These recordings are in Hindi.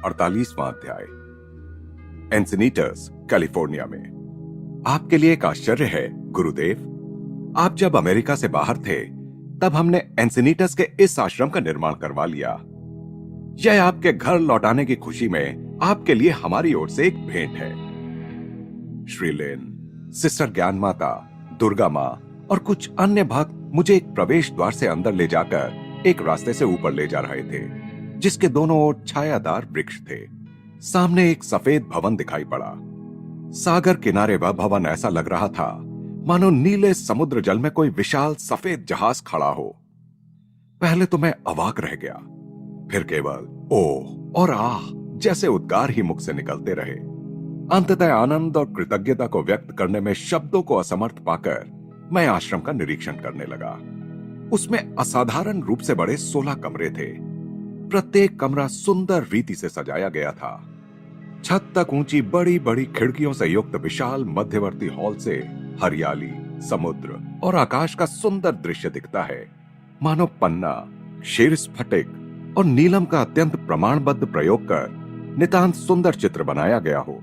48वां अध्याय। एंसिनीटस, कैलिफोर्निया में। आपके लिए एक आश्चर्य है गुरुदेव, आप जब अमेरिका से बाहर थे तब हमने एंसिनीटस के इस आश्रम का निर्माण करवा लिया। यह आपके घर लौटाने की खुशी में आपके लिए हमारी ओर से एक भेंट है। श्रीलेन, सिस्टर ज्ञान माता, दुर्गा माँ और कुछ अन्य भक्त मुझे एक प्रवेश द्वार से अंदर ले जाकर एक रास्ते से ऊपर ले जा रहे थे, जिसके दोनों ओर छायादार वृक्ष थे। सामने एक सफेद भवन दिखाई पड़ा। सागर किनारे वह भवन ऐसा लग रहा था मानो नीले समुद्र जल में कोई विशाल सफेद जहाज खड़ा हो। पहले तो मैं अवाक रह गया, फिर केवल ओह और आह जैसे उद्गार ही मुख से निकलते रहे। अंततः आनंद और कृतज्ञता को व्यक्त करने में शब्दों को असमर्थ पाकर मैं आश्रम का निरीक्षण करने लगा। उसमें असाधारण रूप से बड़े 16 कमरे थे। प्रत्येक कमरा सुंदर रीति से सजाया गया था। छत तक ऊंची बड़ी बड़ी खिड़कियों से युक्त विशाल मध्यवर्ती हॉल से हरियाली, समुद्र और आकाश का सुंदर दृश्य दिखता है, मानो पन्ना, क्षीर स्फटिक और नीलम का अत्यंत प्रमाणबद्ध प्रयोग कर नितांत सुंदर चित्र बनाया गया हो।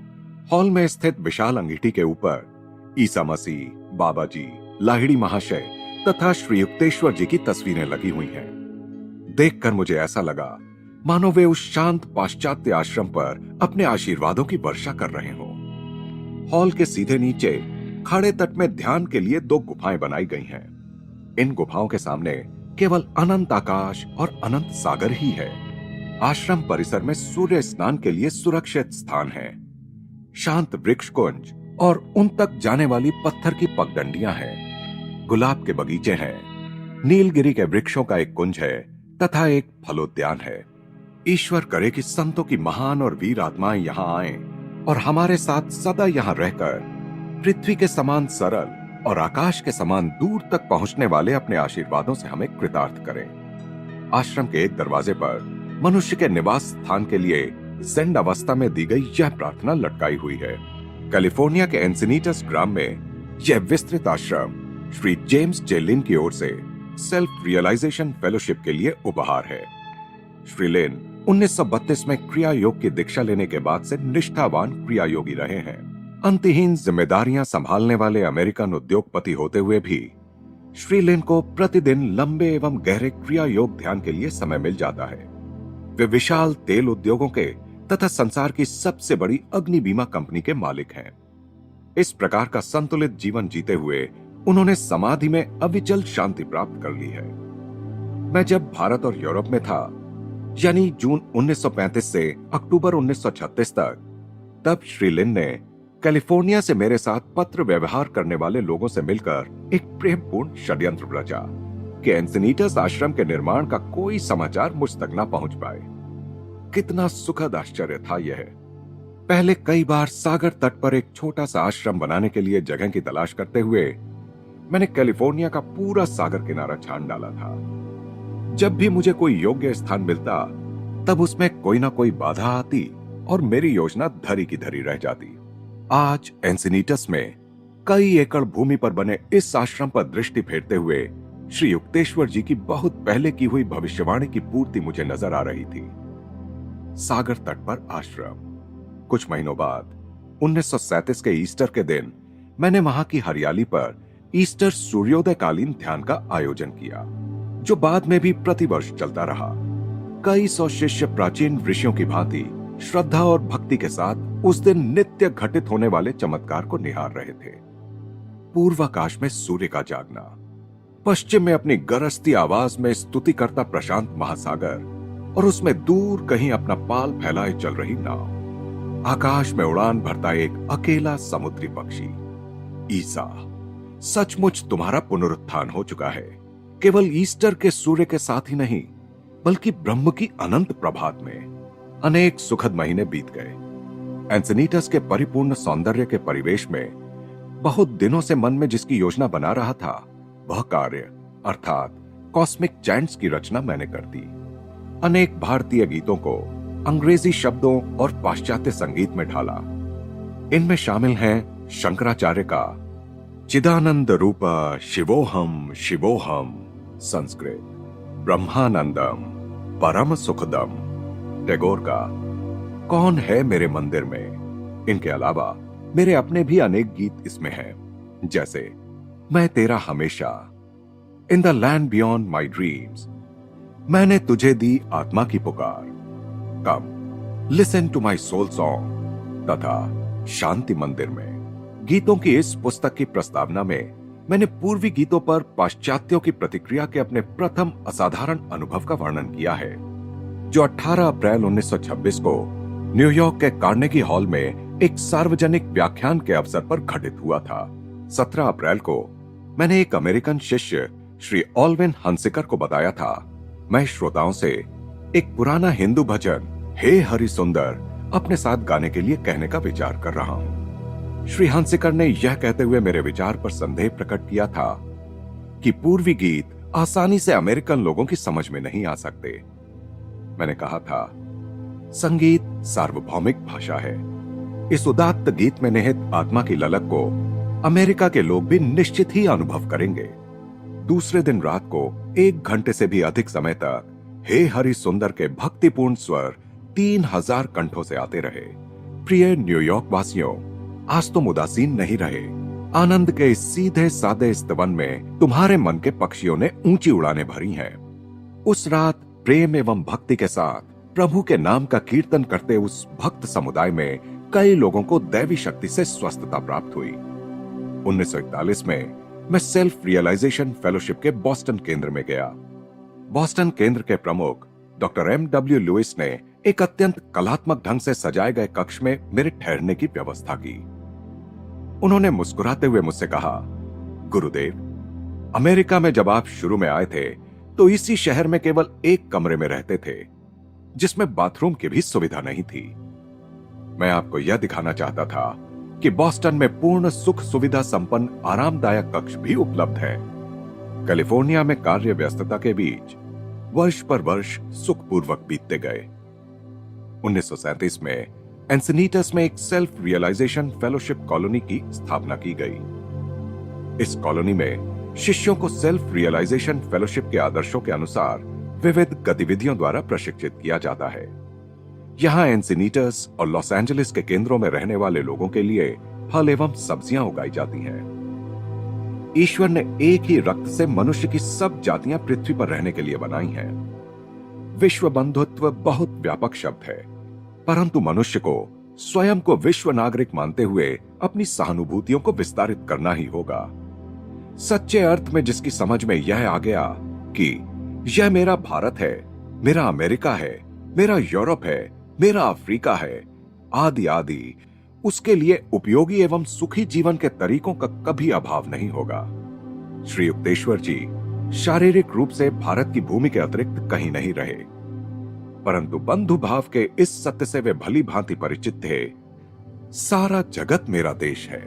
हॉल में स्थित विशाल अंगीठी के ऊपर ईसा मसीह, बाबा जी, लाहिड़ी महाशय तथा श्री युक्तेश्वर जी की तस्वीरें लगी हुई हैं। देखकर मुझे ऐसा लगा मानो वे उस शांत पाश्चात्य आश्रम पर अपने आशीर्वादों की वर्षा कर रहे हों। हॉल के सीधे नीचे खड़े तट में ध्यान के लिए 2 गुफाएं बनाई गई हैं। इन गुफाओं के सामने केवल अनंत आकाश और अनंत सागर ही है। आश्रम परिसर में सूर्य स्नान के लिए सुरक्षित स्थान है। शांत वृक्ष कुंज और उन तक जाने वाली पत्थर की पगडंडियां हैं। गुलाब के बगीचे हैं। नीलगिरी के वृक्षों का एक कुंज है तथा एक फलोद्यान है। ईश्वर करे कि संतों की महान और वीर आत्माएं यहाँ आएं और हमारे साथ सदा यहाँ रहकर पृथ्वी के समान सरल और आकाश के समान दूर तक पहुंचने वाले अपने आशीर्वादों से हमें कृतार्थ करें। आश्रम के एक दरवाजे पर मनुष्य के निवास स्थान के लिए ज़ेंड अवस्था में दी गई यह प्रार्थना लटकाई हुई है। कैलिफोर्निया के एंसिनीटस ग्राम में यह विस्तृत आश्रम श्री जेम्स जे लिन की ओर से सेल्फ रियलाइजेशन फेलोशिप के लिए उपहार है। श्री लिन 1932 में क्रिया योग की दीक्षा लेने के बाद से निष्ठावान क्रिया योगी रहे हैं। अंतहीन जिम्मेदारियां संभालने वाले अमेरिकन उद्योगपति होते हुए भी श्री लिन को प्रतिदिन लंबे एवं गहरे क्रिया योग ध्यान के लिए समय मिल जाता है। वे विशाल तेल उद्योगों के तथा संसार की सबसे बड़ी अग्नि बीमा कंपनी के मालिक हैं। इस प्रकार का संतुलित जीवन जीते हुए उन्होंने समाधि में अविचल शांति प्राप्त कर ली है। मैं जब भारत और यूरोप में था, यानी जून 1935 से अक्टूबर 1936 तक, तब श्री लिन ने कैलिफोर्निया से मेरे साथ पत्र व्यवहार करने वाले लोगों से मिलकर एक प्रेमपूर्ण षड्यंत्र रचा कि एंसिनीटस आश्रम के निर्माण का कोई समाचार मुझ तक न पहुंच पाए। कितना सुखद आश्चर्य था यह। पहले कई बार सागर तट पर एक छोटा सा आश्रम बनाने के लिए जगह की तलाश करते हुए मैंने कैलिफोर्निया का पूरा सागर किनारा छान डाला था। जब भी मुझे कोई योग्य स्थान मिलता तब उसमें कोई ना कोई बाधा आती और मेरी योजना धरी की धरी रह जाती। आज एंसिनीटस में कई एकड़ भूमि पर बने इस आश्रम पर दृष्टि फेरते हुए श्री युक्तेश्वर जी की बहुत पहले की हुई भविष्यवाणी की पूर्ति मुझे नजर आ रही थी। सागर तट पर आश्रम। कुछ महीनों बाद 1937 के ईस्टर के दिन मैंने वहां की हरियाली पर ईस्टर सूर्योदय कालीन ध्यान का आयोजन किया, जो बाद में भी प्रतिवर्ष चलता रहा। कई सौ शिष्य प्राचीन ऋषियों की भांति श्रद्धा और भक्ति के साथ उस दिन नित्य घटित होने वाले चमत्कार को निहार रहे थे। पूर्वाकाश में सूर्य का जागना, पश्चिम में अपनी गरजती आवाज में स्तुति करता प्रशांत महासागर और उसमें दूर कहीं अपना पाल फैलाए चल रही नाव, आकाश में उड़ान भरता एक अकेला समुद्री पक्षी। ईसा, सचमुच तुम्हारा पुनरुत्थान हो चुका है। केवल ईस्टर के सूर्य के साथ ही नहीं, बल्कि ब्रह्म की अनंत प्रभात में। अनेक सुखद महीने बीत गए। एंसिनीटस के परिपूर्ण सौंदर्य के परिवेश में बहुत दिनों से मन में जिसकी योजना बना रहा था, वह कार्य अर्थात कॉस्मिक चैंट्स की रचना मैंने कर दी। अनेक भारतीय गीतों को अंग्रेजी शब्दों और पाश्चात्य संगीत में ढाला। इनमें शामिल हैं शंकराचार्य का चिदानंद रूप शिवोहम शिवोहम संस्कृत, ब्रह्मानंदम परम सुखदम टैगोर का कौन है मेरे मंदिर में। इनके अलावा मेरे अपने भी अनेक गीत इसमें हैं, जैसे मैं तेरा हमेशा, in the land beyond my dreams, मैंने तुझे दी आत्मा की पुकार, come listen to my soul song तथा शांति मंदिर में। गीतों की इस पुस्तक की प्रस्तावना में मैंने पूर्वी गीतों पर पाश्चात्यों की प्रतिक्रिया के अपने प्रथम असाधारण अनुभव का वर्णन किया है, जो 18 अप्रैल 1926 को न्यूयॉर्क के कार्नेगी हॉल में एक सार्वजनिक व्याख्यान के अवसर पर घटित हुआ था। 17 अप्रैल को मैंने एक अमेरिकन शिष्य श्री ऑल्विन हंसिकर को बताया था, मैं श्रोताओं से एक पुराना हिंदू भजन हे हरि सुंदर अपने साथ गाने के लिए कहने का विचार कर रहा हूं। श्री हंसिकर ने यह कहते हुए मेरे विचार पर संदेह प्रकट किया था कि पूर्वी गीत आसानी से अमेरिकन लोगों की समझ में नहीं आ सकते। मैंने कहा था, संगीत सार्वभौमिक भाषा है। इस उदात्त गीत में निहित आत्मा की ललक को अमेरिका के लोग भी निश्चित ही अनुभव करेंगे। दूसरे दिन रात को 1 घंटे से भी अधिक समय तक हे हरि सुंदर के भक्तिपूर्ण स्वर 3000 कंठों से आते रहे। प्रिय न्यूयॉर्क वासियों, आज तुम उदासीन नहीं रहे। आनंद के इस सीधे सादे स्तवन में तुम्हारे मन के पक्षियों ने ऊंची उड़ानें भरी हैं। उस रात प्रेम एवं भक्ति के साथ प्रभु के नाम का कीर्तन करते उस भक्त समुदाय में कई लोगों को दैवी शक्ति से स्वस्थता प्राप्त हुई। 1941 में मैं सेल्फ रियलाइजेशन फेलोशिप के बॉस्टन केंद्र में गया। बॉस्टन केंद्र के प्रमुख डॉक्टर M.W. लुइस ने एक अत्यंत कलात्मक ढंग से सजाए गए कक्ष में मेरे ठहरने की व्यवस्था की। उन्होंने मुस्कुराते हुए मुझसे कहा, गुरुदेव, अमेरिका में जब आप शुरू में आए थे तो इसी शहर में केवल एक कमरे में रहते थे, जिसमें बाथरूम की भी सुविधा नहीं थी। मैं आपको यह दिखाना चाहता था कि बॉस्टन में पूर्ण सुख सुविधा संपन्न आरामदायक कक्ष भी उपलब्ध है। कैलिफोर्निया में कार्य व्यस्तता के बीच वर्ष पर वर्ष सुखपूर्वक बीतते गए। 1937 में एंसिनीटस में एक सेल्फ रियलाइजेशन फेलोशिप कॉलोनी की स्थापना की गई। इस कॉलोनी में शिष्यों को सेल्फ रियलाइजेशन फेलोशिप के आदर्शों के अनुसार विविध गतिविधियों द्वारा प्रशिक्षित किया जाता है। यहाँ एंसिनीटस और लॉस एंजलिस के केंद्रों में रहने वाले लोगों के लिए फल एवं सब्जियां उगाई जाती हैं। ईश्वर ने एक ही रक्त से मनुष्य की सब जातियां पृथ्वी पर रहने के लिए बनाई हैं। विश्व बंधुत्व बहुत व्यापक शब्द है, परंतु मनुष्य को स्वयं को विश्व नागरिक मानते हुए अपनी सहानुभूतियों को विस्तारित करना ही होगा। सच्चे अर्थ में जिसकी समझ में यह आ गया कि यह मेरा भारत है, मेरा अमेरिका है, मेरा यूरोप है, मेरा अफ्रीका है, आदि आदि, उसके लिए उपयोगी एवं सुखी जीवन के तरीकों का कभी अभाव नहीं होगा। श्री युक्तेश्वर जी शारीरिक रूप से भारत की भूमि के अतिरिक्त कहीं नहीं रहे, परंतु बंधु भाव के इस सत्य से वे भली भांति परिचित थे, सारा जगत मेरा देश है।